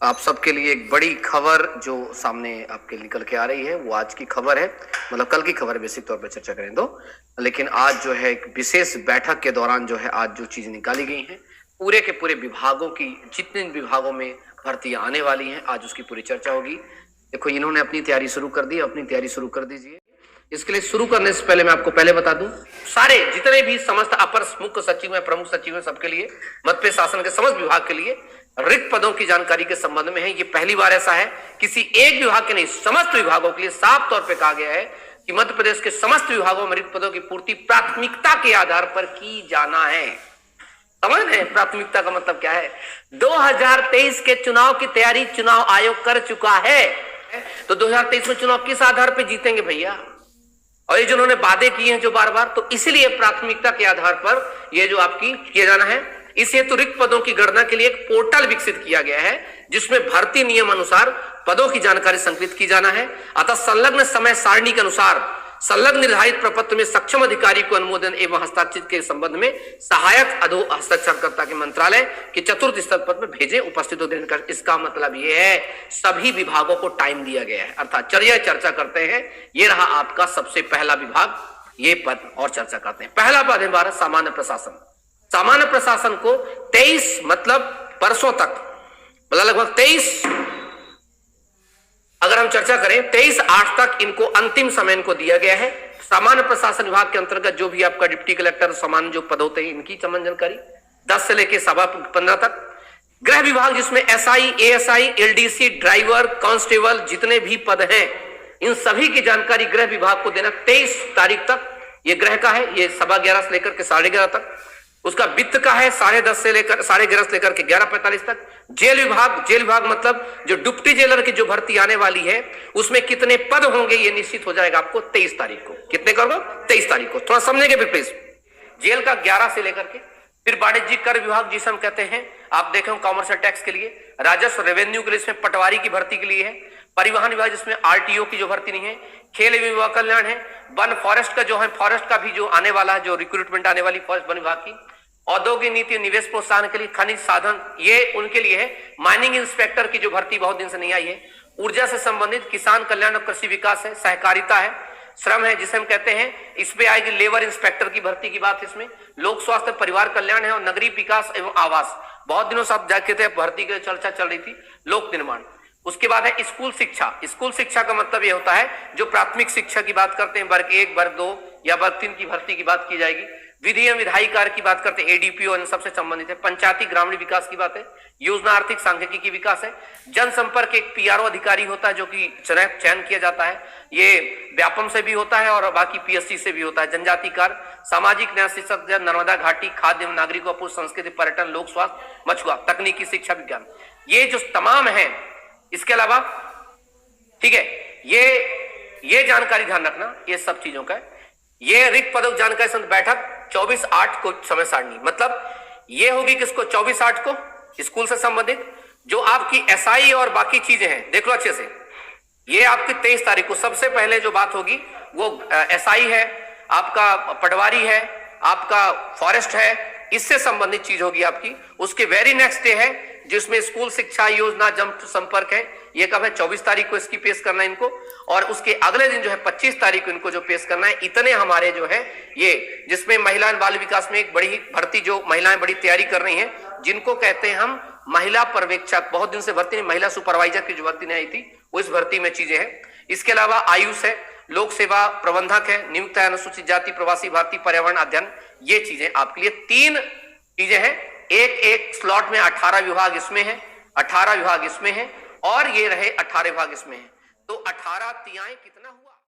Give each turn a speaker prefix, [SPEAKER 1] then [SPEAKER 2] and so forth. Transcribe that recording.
[SPEAKER 1] आप सबके लिए एक बड़ी खबर जो सामने आपके निकल के आ रही है वो आज की खबर है, मतलब कल की खबर है बेसिक तौर पे चर्चा करें तो। लेकिन आज जो है एक विशेष बैठक के दौरान जो है आज जो चीज निकाली गई है, पूरे के पूरे विभागों की, जितने विभागों में भर्तियां आने वाली हैं, आज उसकी पूरी चर्चा होगी। देखो, इन्होंने अपनी तैयारी शुरू कर दी, अपनी तैयारी शुरू कर दीजिए। इसके लिए शुरू करने से पहले मैं आपको पहले बता दूं, सारे जितने भी समस्त अपर मुख्य सचिव हैं, प्रमुख सचिव हैं, सबके लिए, मध्य शासन के समस्त विभाग के लिए रिक्त पदों की जानकारी के संबंध में है। ये पहली बार ऐसा है, किसी एक विभाग के नहीं, समस्त विभागों के लिए साफ तौर पे कहा गया है कि मध्य प्रदेश के समस्त विभागों में रिक्त पदों की पूर्ति प्राथमिकता के आधार पर की जाना है। समझ रहे हैं प्राथमिकता का मतलब क्या है? 2023 के चुनाव की तैयारी चुनाव आयोग कर चुका है, तो 2023 में चुनाव किस आधार पर जीतेंगे भैया? और ये जो उन्होंने वादे किए हैं जो बार बार, तो इसलिए प्राथमिकता के आधार पर ये जो आपकी किया जाना है। इस हेतु रिक्त पदों की गणना के लिए एक पोर्टल विकसित किया गया है, जिसमें भर्ती नियम अनुसार पदों की जानकारी संकलित की जाना है। अतः संलग्न समय सारणी के अनुसार संलग्न निर्धारित प्रपत्र में सक्षम अधिकारी को अनुमोदन एवं हस्ताक्षर के संबंध में सहायक अधो हस्ताक्षरकर्ता के मंत्रालय के चतुर्थ स्तर पर भेजें, उपस्थित हो देने का। इसका मतलब यह है सभी विभागों को टाइम दिया गया है, अर्थात चलिए चर्चा करते हैं। ये रहा आपका सबसे पहला विभाग, ये पद और चर्चा करते हैं। पहला पद है भारत सामान्य प्रशासन। सामान्य प्रशासन को 23 मतलब परसों तक, मतलब लगभग 23, अगर हम चर्चा करें 23/8 तक इनको अंतिम समय इनको दिया गया है। सामान्य प्रशासन विभाग के अंतर्गत जो भी आपका डिप्टी कलेक्टर सामान्य जो पद होते हैं, इनकी समान जानकारी 10 से लेकर सवा 15 तक। गृह विभाग जिसमें SI, ASI, LDC, driver, constable जितने भी पद हैं, इन सभी की जानकारी गृह विभाग को देना 23 तारीख तक। ये गृह का है, ये 11:15 से लेकर के 11:30 तक। उसका वित्त का है 10:30 से लेकर 11:30 से लेकर के 11:45 तक। जेल विभाग मतलब जो डिप्टी जेलर की जो भर्ती आने वाली है, उसमें कितने पद होंगे ये निश्चित हो जाएगा आपको 23 तारीख को। कितने करोगे? 23 तारीख को। थोड़ा समझेंगे फिर प्लीज। जेल का 11 से लेकर के, फिर वाणिज्यिक कर विभाग जिसे हम कहते हैं, आप देखें कॉमर्शियल टैक्स के लिए, राजस्व रेवेन्यू के लिए, इसमें पटवारी की भर्ती के लिए है। परिवहन विभाग जिसमें RTO की जो भर्ती नहीं है। खेल एवं युवा कल्याण है। वन फॉरेस्ट का जो है, फॉरेस्ट का भी जो आने वाला है, जो रिक्रूटमेंट आने वाली फॉरेस्ट वन विभाग की। औद्योगिक नीति निवेश प्रोत्साहन के लिए खनिज साधन, ये उनके लिए है। माइनिंग इंस्पेक्टर की जो भर्ती बहुत दिन से नहीं आई है। ऊर्जा से संबंधित किसान कल्याण और कृषि विकास है। सहकारिता है। श्रम है जिसे हम कहते हैं, इस पे आएगी लेबर इंस्पेक्टर की भर्ती की बात। इसमें लोक स्वास्थ्य परिवार कल्याण है और नगरीय विकास एवं आवास, बहुत दिनों से आप जाके थे भर्ती की चर्चा चल रही थी। लोक निर्माण। उसके बाद है स्कूल शिक्षा। स्कूल शिक्षा का मतलब यह होता है जो प्राथमिक शिक्षा की बात करते हैं, वर्ग 1, वर्ग 2 या वर्ग 3 की भर्ती की बात की जाएगी। विधि एवं विधायी कार्य की बात करते हैं, ADPO इन सबसे संबंधित है। पंचायती ग्रामीण विकास की बात है। योजना आर्थिक सांख्यिकी की विकास है। जनसंपर्क एक PRO अधिकारी होता है जो कि चयन किया जाता है। ये व्यापम से भी होता है और बाकी PSC से भी होता है। जनजाति कार्य, सामाजिक न्याय, शिक्षक, नर्मदा घाटी, खाद्य एवं नागरिक आपूर्ति, संस्कृति, पर्यटन, लोक स्वास्थ्य, मछुआ, तकनीकी शिक्षा, विज्ञान, ये जो तमाम है। इसके अलावा ठीक है, ये जानकारी ध्यान रखना, ये सब चीजों का। ये रिक्त पदों की जानकारी संबंध बैठक 24/8 को समय सारणी, मतलब ये होगी किसको? 24/8 को स्कूल से संबंधित जो आपकी SI और बाकी चीजें हैं, देख लो अच्छे से। ये आपकी 23 तारीख को सबसे पहले जो बात होगी वो SI है, आपका पटवारी है, आपका फॉरेस्ट है, इससे संबंधित चीज होगी आपकी। उसके वेरी नेक्स्ट डे है जिसमें स्कूल शिक्षा योजना जन संपर्क है। ये कब है? 24 तारीख को इसकी पेश करना है इनको। और उसके अगले दिन जो है 25 तारीख को इनको जो पेश करना है। इतने हमारे जो है ये, जिसमें महिला बाल विकास में एक बड़ी ही भर्ती जो महिलाएं बड़ी तैयारी कर रही हैं, जिनको कहते हैं हम महिला पर्यवेक्षक। बहुत दिन से भर्ती नहीं, महिला सुपरवाइजर की जो भर्ती नहीं आई थी, वो इस भर्ती में चीजें हैं। इसके अलावा आयुष है, लोक सेवा प्रबंधक है, नियुक्त है, अनुसूचित जाति, प्रवासी भारतीय, पर्यावरण अध्ययन, ये चीजें आपके लिए 3 चीजें हैं। एक स्लॉट में 18 विभाग इसमें है, 18 विभाग इसमें है, और ये रहे 18 विभाग इसमें है। तो 18 तिहाई कितना हुआ?